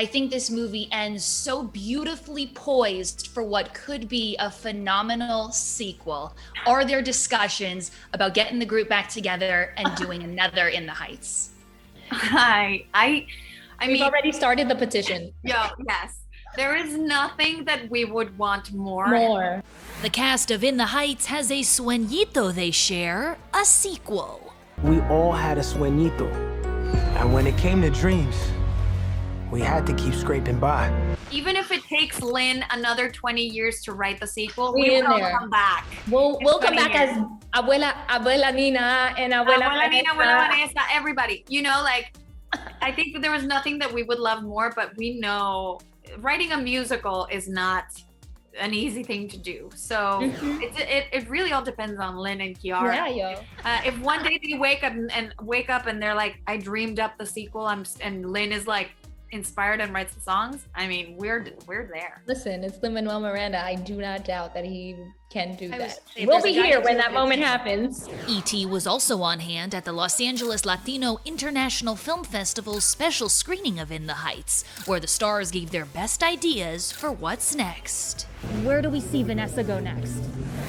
I think this movie ends so beautifully poised for what could be a phenomenal sequel. Are there discussions about getting the group back together and doing another In the Heights? We've already started the petition. Yes. There is nothing that we would want more. The cast of In the Heights has a sueñito they share, a sequel. We all had a sueñito. And when it came to dreams, we had to keep scraping by. Even if it takes Lynn another 20 years to write the sequel, We we in will there. come back. We'll come back as Abuela Nina and Abuela Nina, Abuela Vanessa, everybody. You know, like, I think that there was nothing that we would love more, but we know writing a musical is not an easy thing to do. So it really all depends on Lynn and Kiara. If one day they wake up and they're like, I dreamed up the sequel, and Lynn is like inspired and writes the songs, I mean, we're there. Listen, it's Lin-Manuel Miranda. I do not doubt that he can do that. say, We'll there's be a guy here who when did that it. moment happens. E.T. was also on hand at the Los Angeles Latino International Film Festival's special screening of In the Heights, where the stars gave their best ideas for what's next. Where do we see Vanessa go next?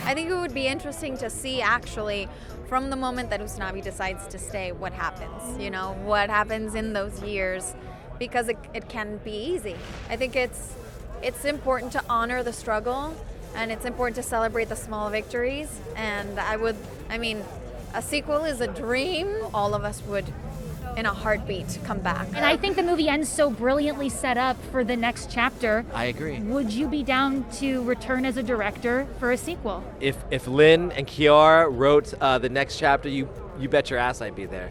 I think it would be interesting to see, actually, from the moment that Usnavi decides to stay, what happens. You know, what happens in those years, because it can be easy. I think it's important to honor the struggle, and it's important to celebrate the small victories. And a sequel is a dream. All of us would, in a heartbeat, come back. And I think the movie ends so brilliantly set up for the next chapter. I agree. Would you be down to return as a director for a sequel? If Lynn and Kiara wrote the next chapter, you bet your ass I'd be there.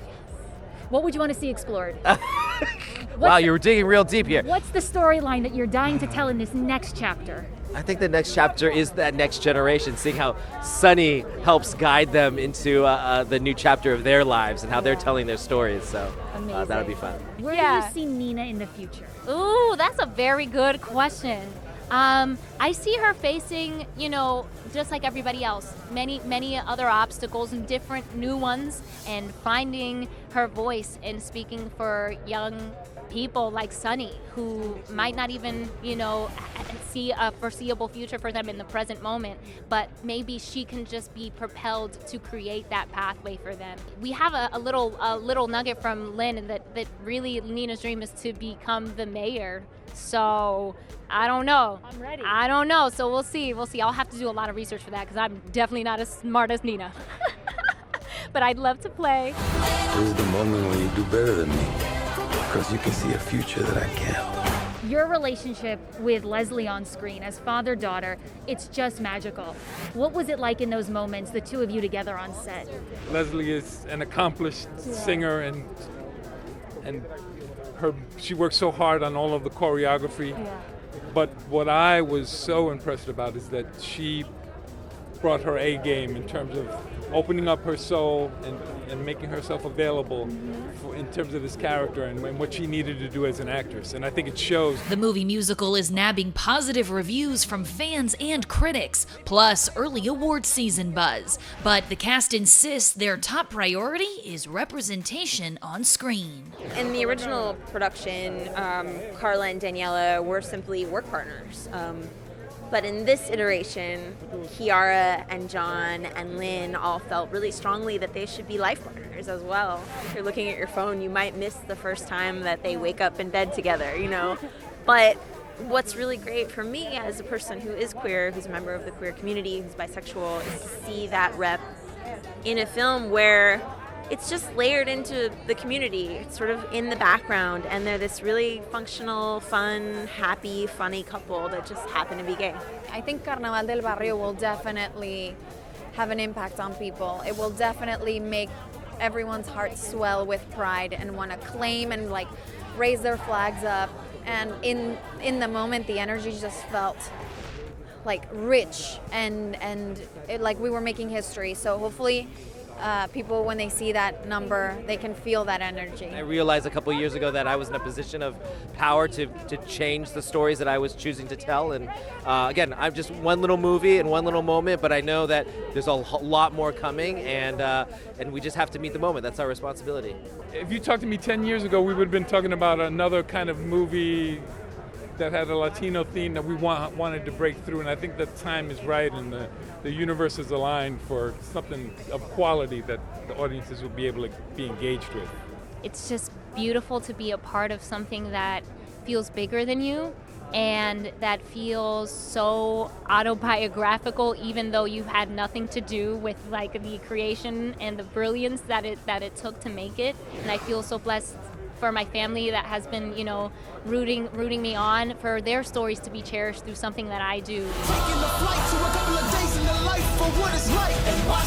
What would you want to see explored? Wow, you were digging real deep here. What's the storyline that you're dying to tell in this next chapter? I think the next chapter is that next generation, seeing how Sunny helps guide them into the new chapter of their lives and how they're telling their stories. So that would be fun. Where do you see Nina in the future? Ooh, that's a very good question. I see her facing, just like everybody else, many other obstacles and different new ones, and finding her voice and speaking for young people like Sunny, who might not even, see a foreseeable future for them in the present moment, but maybe she can just be propelled to create that pathway for them. We have a little nugget from Lynn that really Nina's dream is to become the mayor. So I don't know. I'm ready. I don't know. So we'll see. I'll have to do a lot of research for that because I'm definitely not as smart as Nina. But I'd love to play. This is the moment when you do better than me, because you can see a future that I can't. Your relationship with Leslie on screen as father-daughter, it's just magical. What was it like in those moments, the two of you together on set? Leslie is an accomplished singer, and she works so hard on all of the choreography. Yeah. But what I was so impressed about is that she brought her A game in terms of opening up her soul and making herself available in terms of this character and what she needed to do as an actress. And I think it shows. The movie musical is nabbing positive reviews from fans and critics, plus early award season buzz. But the cast insists their top priority is representation on screen. In the original production, Carla and Daniela were simply work partners. But in this iteration, Kiara and Jon and Lynn all felt really strongly that they should be life partners as well. If you're looking at your phone, you might miss the first time that they wake up in bed together, But what's really great for me as a person who is queer, who's a member of the queer community, who's bisexual, is to see that rep in a film where it's just layered into the community. It's sort of in the background, and they're this really functional, fun, happy, funny couple that just happen to be gay. I think Carnaval del Barrio will definitely have an impact on people. It will definitely make everyone's heart swell with pride and want to claim and raise their flags up. And in the moment, the energy just felt rich and it, we were making history. So hopefully people, when they see that number, they can feel that energy. I realized a couple years ago that I was in a position of power to change the stories that I was choosing to tell. And again, I'm just one little movie and one little moment, but I know that there's a lot more coming, and we just have to meet the moment. That's our responsibility. If you talked to me 10 years ago, we would have been talking about another kind of movie that had a Latino theme that we wanted to break through, and I think the time is right and the universe is aligned for something of quality that the audiences will be able to be engaged with. It's just beautiful to be a part of something that feels bigger than you and that feels so autobiographical, even though you've had nothing to do with like the creation and the brilliance that it took to make it. And I feel so blessed for my family that has been, you know, rooting me on, for their stories to be cherished through something that I do. Taking the flight to a couple of days in the life for what it's like and why